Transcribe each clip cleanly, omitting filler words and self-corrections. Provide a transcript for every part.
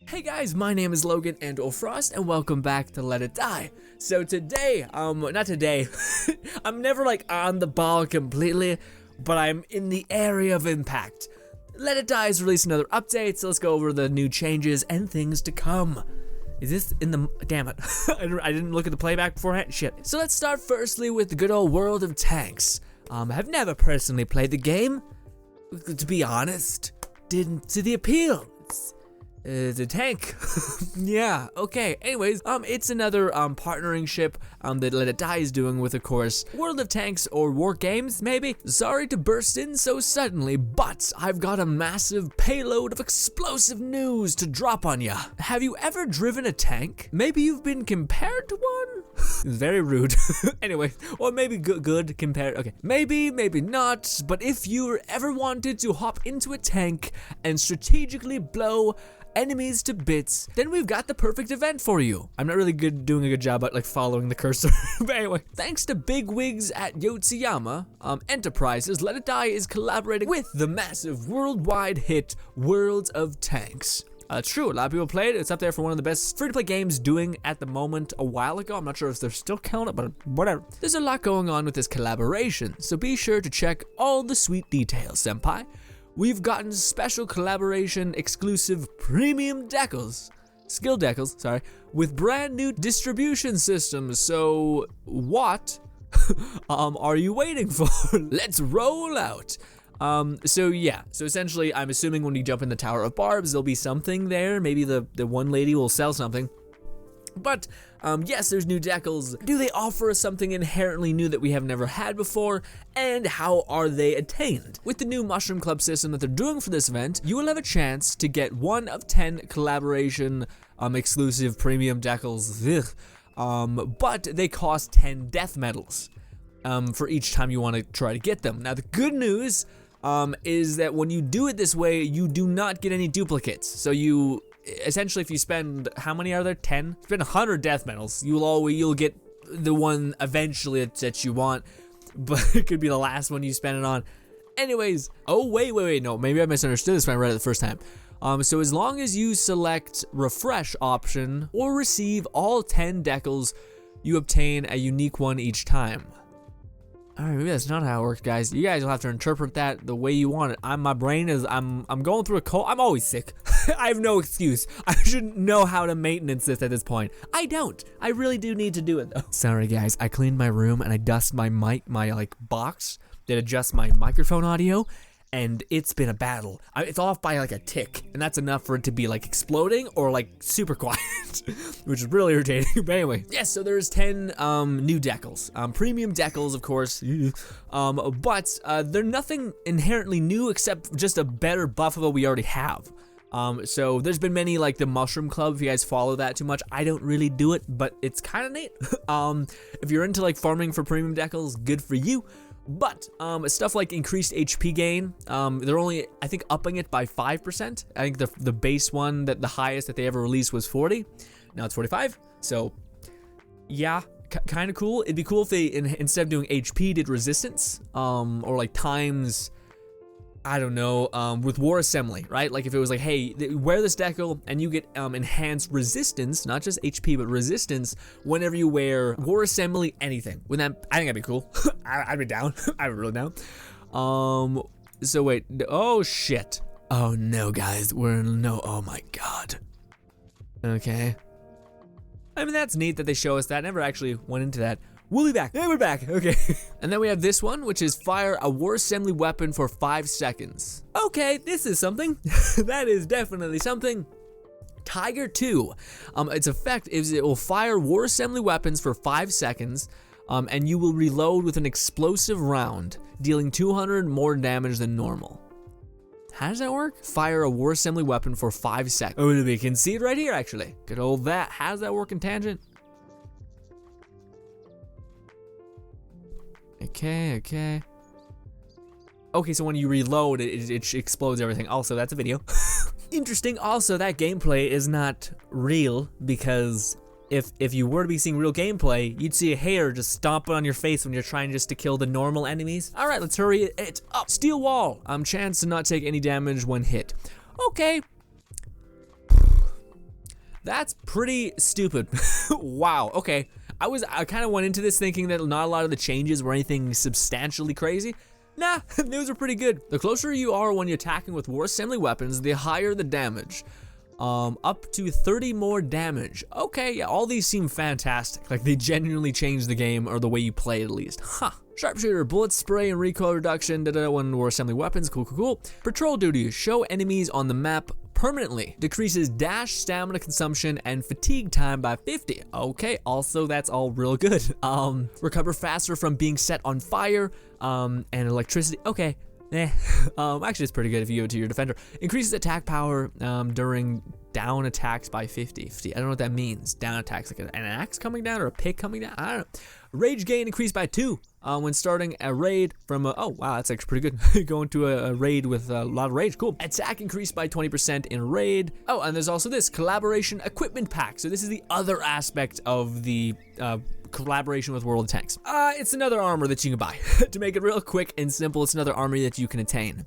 Hey guys, my name is Logan and Frost, and welcome back to Let It Die. So today, not today, I'm never like on the ball completely, but I'm in the area of impact. Let It Die has released another update, so let's go over the new changes and things to come. Is this in the, damn it, I didn't look at the playback beforehand, shit. So let's start firstly with the good old world of tanks. I've never personally played the game, to be honest, didn't see the appeal. It's a tank. Yeah, okay. Anyways, it's another partnering ship that Let It Die is doing with, of course, World of Tanks or War Games, maybe. Sorry to burst in so suddenly, but I've got a massive payload of explosive news to drop on ya. Have you ever driven a tank? Maybe you've been compared to one? It's very rude. Anyway, or maybe good compared. Okay, maybe not. But if you ever wanted to hop into a tank and strategically blow enemies to bits, then we've got the perfect event for you. I'm not really doing a good job at like following the cursor. But anyway, thanks to big wigs at Yotsuyama Enterprises, Let It Die is collaborating with the massive worldwide hit World of Tanks. It's true, a lot of people played it. It's up there for one of the best free-to-play games doing at the moment a while ago. I'm not sure if they're still counting, but whatever. There's a lot going on with this collaboration, so be sure to check all the sweet details, senpai. We've gotten special collaboration exclusive premium skill decals, sorry, with brand new distribution systems. So what are you waiting for? Let's roll out. So essentially I'm assuming when you jump in the Tower of Barbs, there'll be something there. Maybe the one lady will sell something. But yes, there's new decals. Do they offer us something inherently new that we have never had before? And how are they attained? With the new Mushroom Club system that they're doing for this event, you will have a chance to get 1 of 10 collaboration exclusive premium decals. But they cost 10 death medals for each time you want to try to get them. Now the good news is that when you do it this way, you do not get any duplicates. So you essentially, if you spend, how many are there? 10? Spend 100 death medals. You'll get the one eventually that you want, but it could be the last one you spend it on. Anyways, oh wait, no, maybe I misunderstood this when I read it the first time. So as long as you select refresh option or receive all 10 decals, you obtain a unique one each time. Alright, maybe that's not how it works, guys. You guys will have to interpret that the way you want it. I'm going through a cold. I'm always sick. I have no excuse. I shouldn't know how to maintenance this at this point. I don't. I really do need to do it though. Sorry guys, I cleaned my room and I dusted my mic, my like box that adjusts my microphone audio, and it's been a battle. It's off by like a tick, and that's enough for it to be like exploding or like super quiet, which is really irritating. But anyway, yes, so there's 10 new decals, premium decals, of course, but they're nothing inherently new except just a better buff of what we already have. So there's been many like the Mushroom Club. If you guys follow that too much, I don't really do it, but it's kind of neat. If you're into like farming for premium decals, good for you. But stuff like increased HP gain, they're only, I think, upping it by 5%. I think the base one, that the highest that they ever released was 40. Now it's 45. So yeah, kind of cool. It'd be cool if they, instead of doing HP, did resistance, or like times, I don't know, with War Assembly, right? Like if it was like, hey, wear this decal and you get enhanced resistance, not just HP, but resistance whenever you wear War Assembly anything. Wouldn't that, I think that'd be cool. I'd be down. I'd be really down. So wait, oh shit. Oh no, guys, oh my god. Okay. I mean, that's neat that they show us that. I never actually went into that. We'll be back. Yeah, we're back. Okay. And then we have this one, which is fire a War Assembly weapon for 5 seconds. Okay, this is something. That is definitely something. Tiger 2. Its effect is it will fire War Assembly weapons for 5 seconds, and you will reload with an explosive round, dealing 200 more damage than normal. How does that work? Fire a War Assembly weapon for 5 seconds. Oh, we can see it right here, actually. Good old that. How does that work in Tangent? Okay, so when you reload, it explodes everything. Also, that's a video. Interesting. Also, that gameplay is not real, because if you were to be seeing real gameplay, you'd see a hair just stomping on your face when you're trying just to kill the normal enemies. All right, let's hurry it up. Steel wall. Chance to not take any damage when hit. Okay. That's pretty stupid. Wow, okay. I kind of went into this thinking that not a lot of the changes were anything substantially crazy. Nah, those are pretty good. The closer you are when you're attacking with war assembly weapons, the higher the damage. Up to 30 more damage. Okay, yeah, all these seem fantastic. Like, they genuinely changed the game, or the way you play it at least. Huh. Sharpshooter, bullet spray and recoil reduction, when war assembly weapons, cool. Patrol duty, show enemies on the map permanently. Decreases dash, stamina consumption, and fatigue time by 50. Okay, also that's all real good. Recover faster from being set on fire, and electricity. Okay. Actually it's pretty good if you give it to your defender. Increases attack power during down attacks by 50. I don't know what that means. Down attacks, like an axe coming down or a pick coming down? I don't know. Rage gain increased by 2 when starting a raid from oh wow, that's actually pretty good. Going to a raid with a lot of rage, cool. Attack increased by 20% in raid. Oh, and there's also this collaboration equipment pack. So this is the other aspect of the collaboration with World of Tanks. It's another armor that you can buy. To make it real quick and simple, it's another armor that you can attain.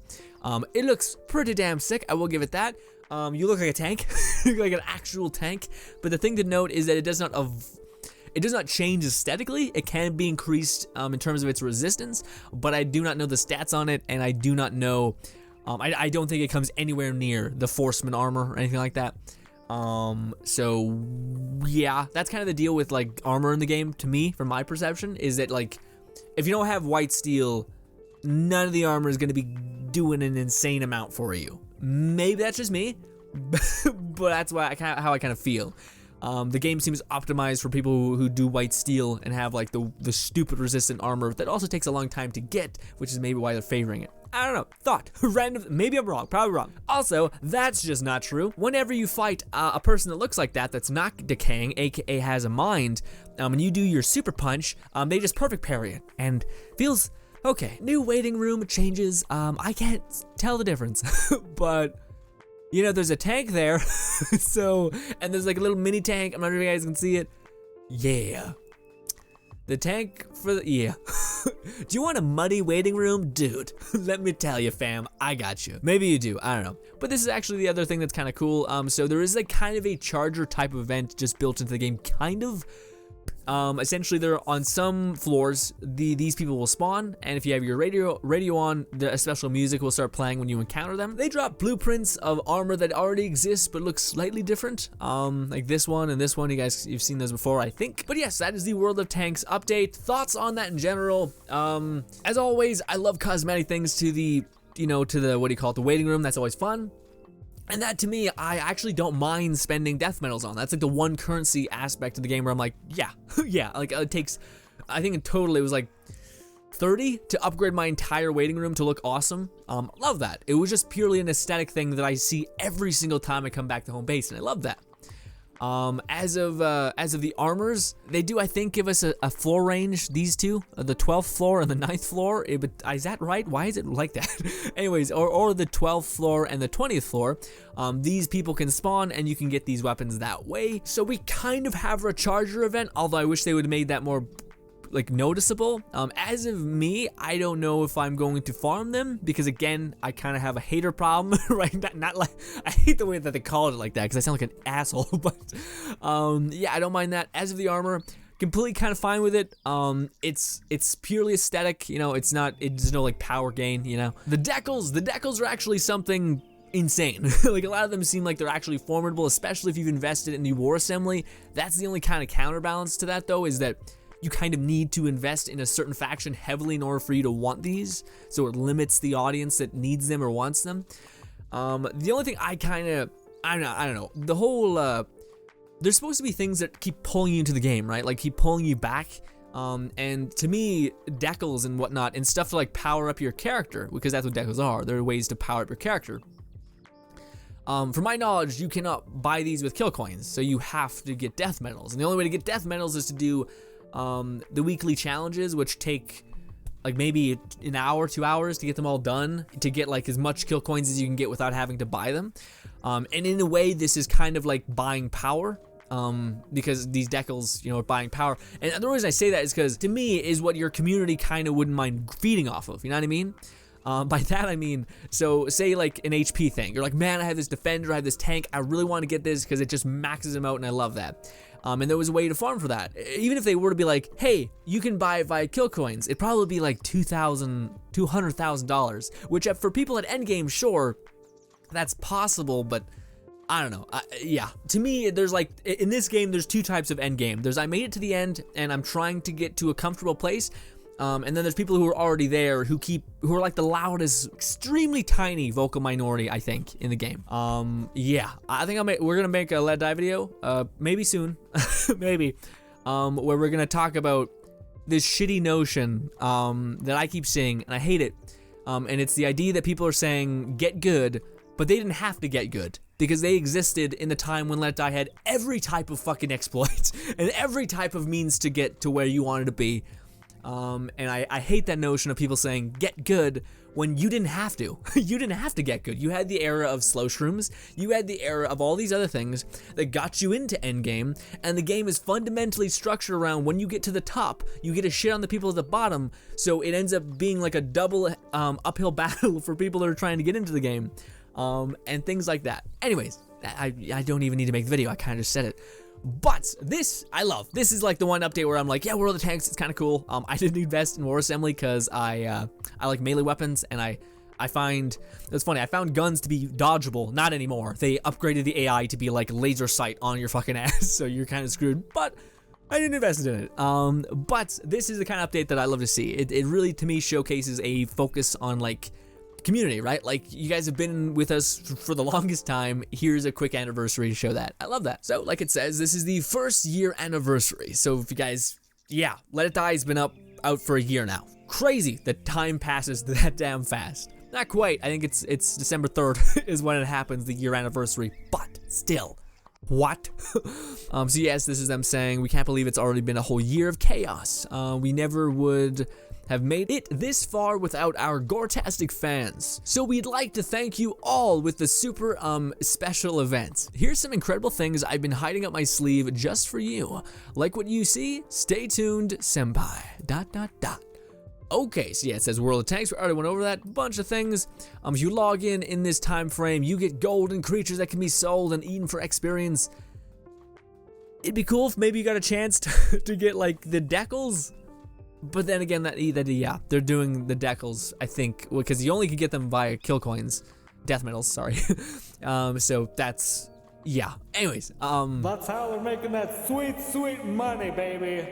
It looks pretty damn sick, I will give it that. You look like a tank, you look like an actual tank, but the thing to note is that it does not change aesthetically. It can be increased in terms of its resistance, but I do not know the stats on it, and I do not know, I don't think it comes anywhere near the Forceman armor or anything like that. So yeah, that's kind of the deal with like armor in the game to me, from my perception, is that like, if you don't have white steel, none of the armor is going to be doing an insane amount for you. Maybe that's just me, but that's how I kind of feel. The game seems optimized for people who do white steel and have like the stupid resistant armor that also takes a long time to get, which is maybe why they're favoring it. I don't know, thought, random, maybe I'm wrong, probably wrong. Also, that's just not true. Whenever you fight a person that looks like that's not decaying, aka has a mind, and you do your super punch, they just perfect parry it, and feels okay. New waiting room changes, I can't tell the difference, but you know, there's a tank there, so, and there's like a little mini tank, I'm not sure if you guys can see it. Yeah. The tank for the, yeah. Do you want a muddy waiting room? Dude, let me tell you, fam, I got you. Maybe you do, I don't know. But this is actually the other thing that's kind of cool. So there is like kind of a charger type of event just built into the game, kind of. Essentially, they're on some floors, these people will spawn, and if you have your radio on, the special music will start playing when you encounter them. They drop blueprints of armor that already exists but looks slightly different, like this one and this one. You've seen those before, I think. But yes, that is the World of Tanks update. Thoughts on that in general? As always, I love cosmetic things to the, what do you call it, the waiting room. That's always fun. And that, to me, I actually don't mind spending death medals on. That's like the one currency aspect of the game where I'm like, yeah, yeah, like it takes, I think in total it was like 30 to upgrade my entire waiting room to look awesome. Love that. It was just purely an aesthetic thing that I see every single time I come back to home base, and I love that. As of the armors, they do, I think, give us a floor range, these two, the 12th floor and the 9th floor. Is that right? Why is it like that? Anyways, or the 12th floor and the 20th floor. These people can spawn and you can get these weapons that way. So we kind of have a charger event, although I wish they would have made that more like noticeable. As of me, I don't know if I'm going to farm them, because again, I kind of have a hater problem, right? Not like, I hate the way that they called it like that, because I sound like an asshole, but yeah, I don't mind that. As of the armor, completely kind of fine with it. It's purely aesthetic, it's not, there's no like power gain, The decals are actually something insane. Like, a lot of them seem like they're actually formidable, especially if you've invested in the war assembly. That's the only kind of counterbalance to that, though, is that you kind of need to invest in a certain faction heavily in order for you to want these, so it limits the audience that needs them or wants them. The only thing I don't know, the whole, there's supposed to be things that keep pulling you into the game, right? Like, keep pulling you back, and to me, decals and whatnot, and stuff to like power up your character, because that's what decals are. They're ways to power up your character. From my knowledge, you cannot buy these with kill coins, so you have to get death medals, and the only way to get death medals is to do the weekly challenges, which take like maybe an hour, 2 hours to get them all done, to get like as much kill coins as you can get without having to buy them. And in a way, this is kind of like buying power, because these decals, are buying power. And the reason I say that is because, to me, is what your community kind of wouldn't mind feeding off of, you know what I mean? By that I mean, so say like an HP thing. You're like, man, I have this defender, I have this tank, I really want to get this because it just maxes them out and I love that. And there was a way to farm for that. Even if they were to be like, hey, you can buy it via kill coins, it'd probably be like $200,000, which for people at endgame, sure, that's possible, but I don't know. Yeah, to me, there's like, in this game, there's two types of endgame. There's I made it to the end and I'm trying to get to a comfortable place. And then there's people who are already there who are like the loudest, extremely tiny vocal minority, I think, in the game. Yeah, I think we're gonna make a Let It Die video, maybe soon, maybe, where we're gonna talk about this shitty notion, that I keep seeing, and I hate it. And it's the idea that people are saying, get good, but they didn't have to get good. Because they existed in the time when Let It Die had every type of fucking exploit, and every type of means to get to where you wanted to be. And I hate that notion of people saying get good when you didn't have to. You didn't have to get good. You had the era of slow shrooms, you had the era of all these other things that got you into endgame, and the game is fundamentally structured around when you get to the top, you get to shit on the people at the bottom, so it ends up being like a double uphill battle for people that are trying to get into the game, and things like that. Anyways, I don't even need to make the video, I kind of just said it. But this, I love. This is like the one update where I'm like, yeah, World of Tanks, it's kind of cool. I didn't invest in War Assembly because I like melee weapons, and I find, it's funny, I found guns to be dodgeable. Not anymore. They upgraded the AI to be like laser sight on your fucking ass, so you're kind of screwed, but I didn't invest in it. But this is the kind of update that I love to see. It really, to me, showcases a focus on like community, right? Like, you guys have been with us for the longest time. Here's a quick anniversary to show that. I love that. So, like it says, this is the first year anniversary. So if you guys, yeah, Let It Die has been out for a year now. Crazy that time passes that damn fast. Not quite. I think it's December 3rd is when it happens, the year anniversary, but still. What? So yes, this is them saying, we can't believe it's already been a whole year of chaos. We never would have made it this far without our Gore-tastic fans. So we'd like to thank you all with the super special event. Here's some incredible things I've been hiding up my sleeve just for you. Like what you see? Stay tuned, senpai. ... Okay, so yeah, it says World of Tanks. We already went over that. Bunch of things. If you log in this time frame, you get golden creatures that can be sold and eaten for experience. It'd be cool if maybe you got a chance to get like the decals. But then again, yeah, they're doing the decals, I think, because you only could get them via kill coins, death medals, sorry. So that's, yeah. Anyways, that's how we're making that sweet, sweet money, baby.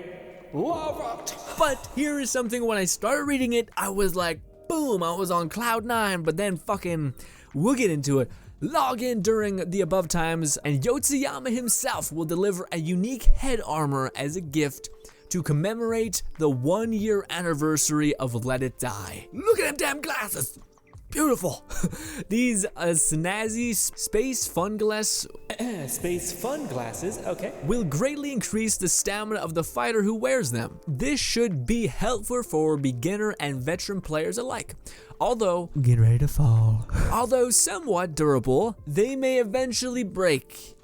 Love it. But here is something, when I started reading it, I was like, boom, I was on cloud 9, but then fucking, we'll get into it. Log in during the above times, and Yotsuyama himself will deliver a unique head armor as a gift to commemorate the 1-year anniversary of Let It Die. Look at them damn glasses! Beautiful! These snazzy space fun glasses, okay, will greatly increase the stamina of the fighter who wears them. This should be helpful for beginner and veteran players alike. Although, get ready to fall. Although somewhat durable, they may eventually break.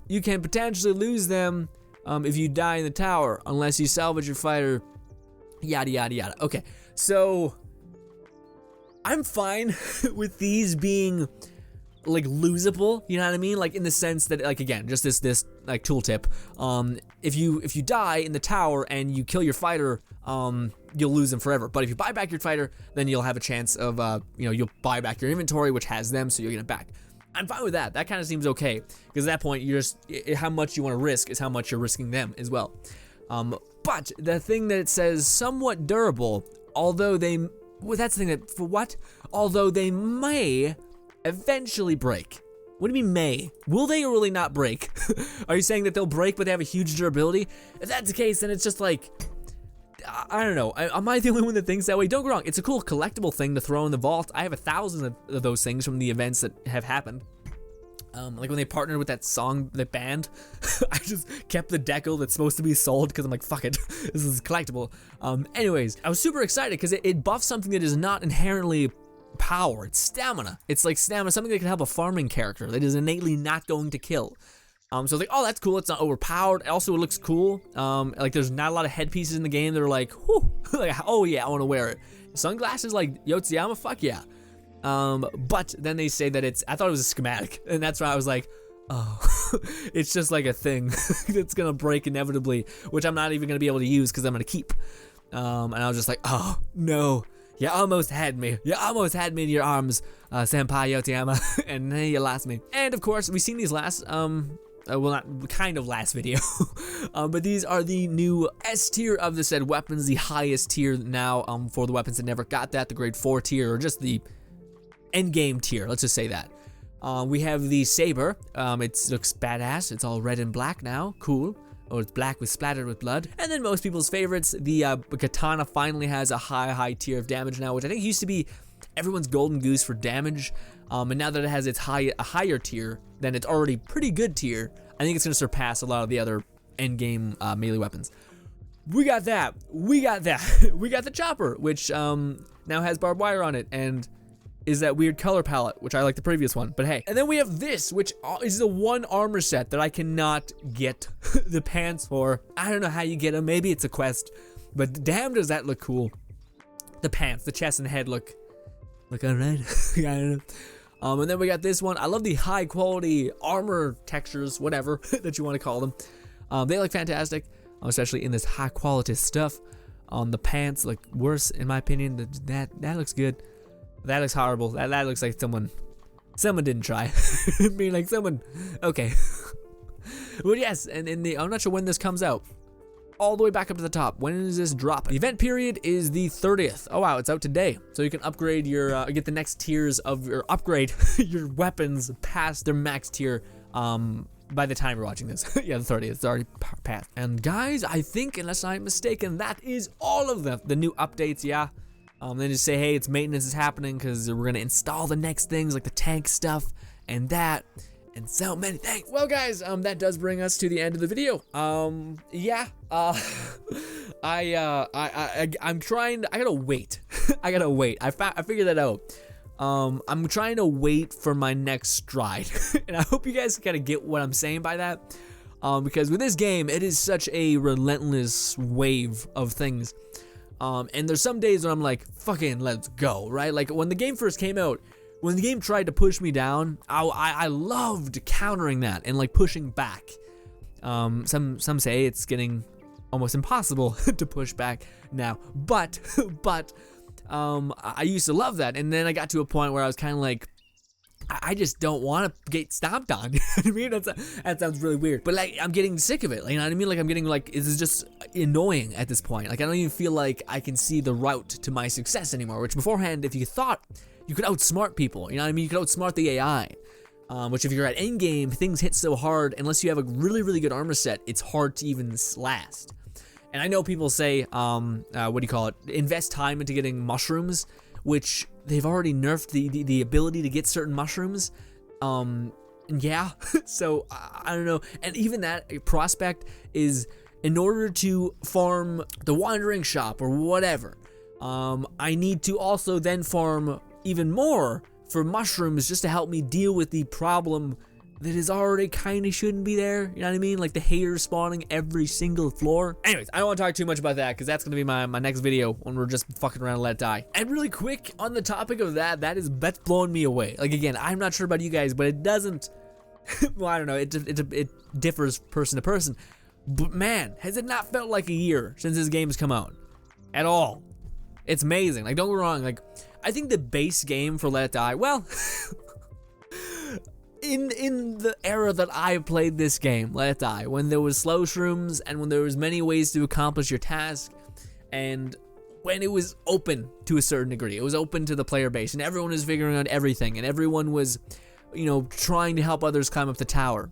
You can potentially lose them if you die in the tower, unless you salvage your fighter, yada yada yada. Okay, so I'm fine with these being like losable, you know what I mean? Like in the sense that, like, again, just this like tooltip. If you die in the tower and you kill your fighter, you'll lose them forever. But if you buy back your fighter, then you'll have a chance of you'll buy back your inventory, which has them, so you'll get it back. I'm fine with that. That kind of seems okay, because at that point, you're just, how much you want to risk is how much you're risking them as well. But the thing that it says somewhat durable, although that's the thing that, for what? Although they may eventually break. What do you mean may? Will they or will they not break? Are you saying that they'll break but they have a huge durability? If that's the case, then it's just like, I don't know. Am I the only one that thinks that way? Don't get me wrong, it's a cool collectible thing to throw in the vault. I have 1,000 of those things from the events that have happened. Like when they partnered with that song, the band, I just kept the decal that's supposed to be sold because I'm like, fuck it, this is collectible. Anyways, I was super excited because it buffs something that is not inherently power, it's stamina. It's like stamina, something that can help a farming character that is innately not going to kill. So I was like, oh, that's cool, it's not overpowered. Also, it looks cool. Like there's not a lot of headpieces in the game that are like, whew, like, oh yeah, I want to wear it. sunglasses like Yotsuyama? Fuck yeah. But then they say that I thought it was a schematic, and that's why I was like, oh, it's just like a thing that's gonna break inevitably, which I'm not even gonna be able to use because I'm gonna keep. And I was just like, oh no, you almost had me. You almost had me in your arms, Senpai Yotoyama, and then you lost me. And of course, we've seen these last, well, not kind of last video, but these are the new S tier of the said weapons, the highest tier now for the weapons that never got that, the grade 4 tier, or just the end game tier. Let's just say that. We have the saber. It looks badass. It's all red and black now. Cool. Or it's black with splattered with blood. And then most people's favorites, the katana finally has a high tier of damage now, which I think used to be everyone's golden goose for damage. And now that it has a higher tier, then it's already pretty good tier. I think it's gonna surpass a lot of the other end game melee weapons. We got that. We got that. We got the chopper, which now has barbed wire on it and is that weird color palette, which I like the previous one, but hey. And then we have this, which is the one armor set that I cannot get the pants for. I don't know how you get them. Maybe it's a quest, but damn does that look cool. The pants, the chest and head look alright. I don't know. And then we got this one. I love the high quality armor textures, whatever that you want to call them. They look fantastic, especially in this high quality stuff. The pants look worse in my opinion. That looks good. That looks horrible. That looks like someone didn't try. I mean, like someone, okay. Well, yes, and I'm not sure when this comes out. All the way back up to the top. When does this drop? The event period is the 30th. Oh wow, it's out today. So you can upgrade your, get the next tiers of your upgrade your weapons past their max tier. By the time you're watching this. Yeah, the 30th. It's already passed. And guys, I think, unless I'm mistaken, that is all of the new updates. Yeah. Then just say, hey, it's maintenance is happening because we're gonna install the next things like the tank stuff and that and so many things. Well, guys, that does bring us to the end of the video. Yeah. I'm trying. I gotta wait. I gotta wait. I figured that out. I'm trying to wait for my next stride, and I hope you guys kind of get what I'm saying by that. Because with this game, it is such a relentless wave of things. And there's some days where I'm like, fucking let's go, right? Like when the game first came out, when the game tried to push me down, I loved countering that and like pushing back. Some say it's getting almost impossible to push back now, but I used to love that, and then I got to a point where I was kind of like, I just don't want to get stomped on. You know what I mean? That sounds really weird, but like I'm getting sick of it. Like, you know what I mean? Like I'm getting like, this is just annoying at this point. Like I don't even feel like I can see the route to my success anymore. Which beforehand, if you thought you could outsmart people, you know what I mean? You could outsmart the AI. Which if you're at end game, things hit so hard. Unless you have a really good armor set, it's hard to even last. And I know people say, what do you call it? Invest time into getting mushrooms, which they've already nerfed the ability to get certain mushrooms. Yeah, so I don't know. And even that prospect is in order to farm the wandering shop or whatever. I need to also then farm even more for mushrooms just to help me deal with the problem that is already kind of shouldn't be there. You know what I mean? Like the haters spawning every single floor. Anyways, I don't want to talk too much about that because that's going to be my next video when we're just fucking around and let it die. And really quick on the topic of that's blowing me away. Like again, I'm not sure about you guys, but it doesn't, well, I don't know. It differs person to person. But man, has it not felt like a year since this game has come out? At all. It's amazing. Like don't get me wrong. Like I think the base game for Let It Die, well, in the era that I played this game, Let It Die, when there was slow shrooms and when there was many ways to accomplish your task, and when it was open to a certain degree, it was open to the player base, and everyone was figuring out everything, and everyone was, you know, trying to help others climb up the tower.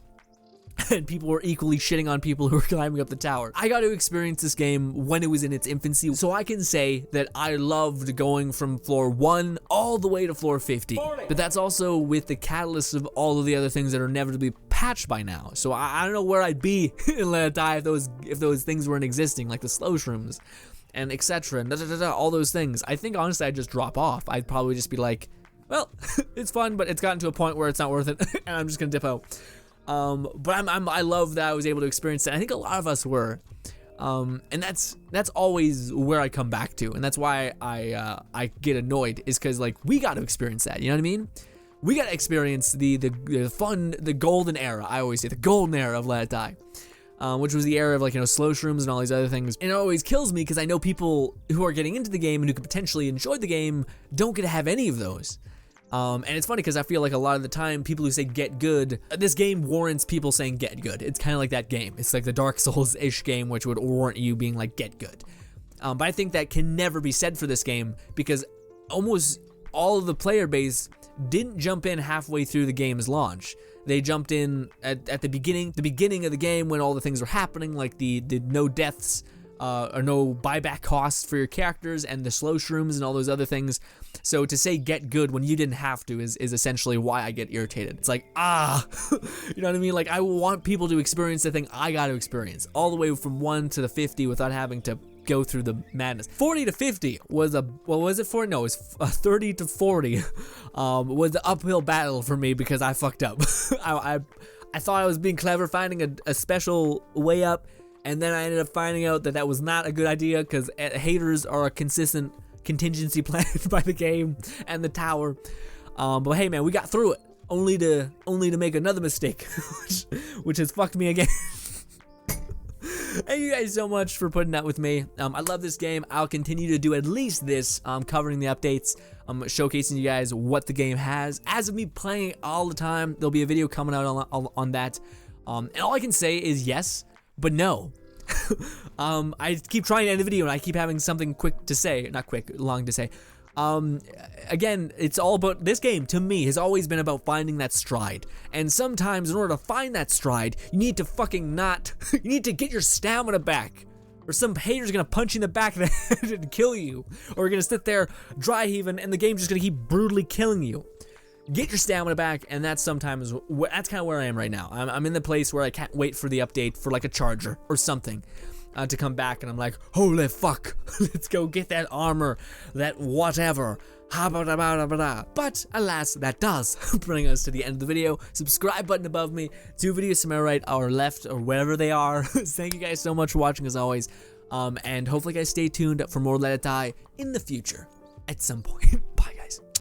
And people were equally shitting on people who were climbing up the tower. I got to experience this game when it was in its infancy, so I can say that I loved going from floor 1 all the way to floor 50. But that's also with the catalyst of all of the other things that are inevitably patched by now. So I don't know where I'd be in Let It Die if those things weren't existing, like the slow shrooms and etc. and all those things. I think honestly I'd just drop off. I'd probably just be like, well, it's fun, but it's gotten to a point where it's not worth it, and I'm just gonna dip out. But I love that I was able to experience that. I think a lot of us were. And that's always where I come back to, and that's why I get annoyed, is because like we got to experience that. You know what I mean? We got to experience the fun, the golden era. I always say the golden era of Let It Die. Which was the era of, like, you know, slow shrooms and all these other things. And it always kills me because I know people who are getting into the game and who could potentially enjoy the game don't get to have any of those. And it's funny because I feel like a lot of the time people who say get good, this game warrants people saying get good. It's kind of like that game. It's like the Dark Souls-ish game, which would warrant you being like get good. But I think that can never be said for this game because almost all of the player base didn't jump in halfway through the game's launch. They jumped in at the beginning of the game when all the things were happening, like the no deaths or no buyback costs for your characters and the slow shrooms and all those other things. So to say get good when you didn't have to is essentially why I get irritated. It's like, you know what I mean? Like, I want people to experience the thing I got to experience, all the way from 1 to the 50 without having to go through the madness. 40 to 50 was a, what was it for? No, it was 30 to 40 was the uphill battle for me because I fucked up. I thought I was being clever, finding a special way up, and then I ended up finding out that that was not a good idea because haters are a consistent contingency plan by the game and the tower. But hey, man, we got through it, only to make another mistake, which has fucked me again. Thank you guys so much for putting up with me. I love this game. I'll continue to do at least this, covering the updates, showcasing you guys what the game has. As of me playing it all the time, there'll be a video coming out on that. And all I can say is yes, but no. I keep trying to end the video and I keep having something quick to say. Not quick, long to say. Again, it's all about, this game to me has always been about finding that stride, and sometimes in order to find that stride you need to you need to get your stamina back, or some hater's gonna punch you in the back of the head and kill you, or you're gonna sit there dry heaving and the game's just gonna keep brutally killing you. Get your stamina back, and that's sometimes, that's kind of where I am right now. I'm in the place where I can't wait for the update for like a charger or something to come back, and I'm like, holy fuck, let's go get that armor, that whatever. But alas, that does bring us to the end of the video. Subscribe button above me, 2 videos to my right or left or wherever they are. Thank you guys so much for watching as always, and hopefully you guys stay tuned for more Let It Die in the future at some point.